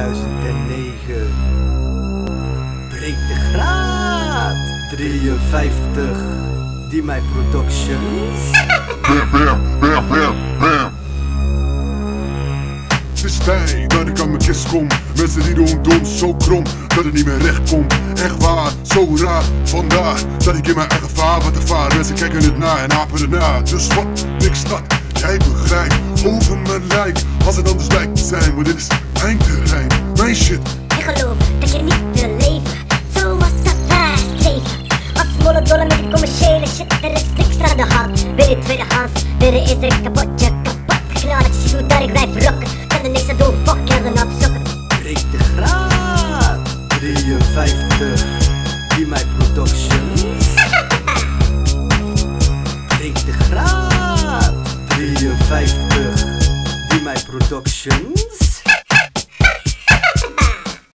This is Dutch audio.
2009. Breedtegraad 53. D-My Productions. Het is tijd dat ik aan mijn kist kom. Mensen die doen dom, zo krom dat het niet meer recht komt. Echt waar, zo raar, vandaar dat ik in mijn eigen vaarwater vaar. Mensen kijken het na en apen erna. Dus wat, niks dat, jij begrijpt. Over mijn lijk, als het anders lijkt te zijn. Maar dit is eindterrein, mijn shit. Ik geloof dat je niet wil leven, zoals dat wij schreven. Als molle dolle met die commerciële shit, er is niks aan de hand. Weer in tweedehands, weer is er kapotje kapot geknald. Ik zie hoe dat ik blijf rocken, kan er niks aan doen, fuck je dan opzoeken. Breedtegraad 53. D-My Productions. Breedtegraad 53. D-My Productions.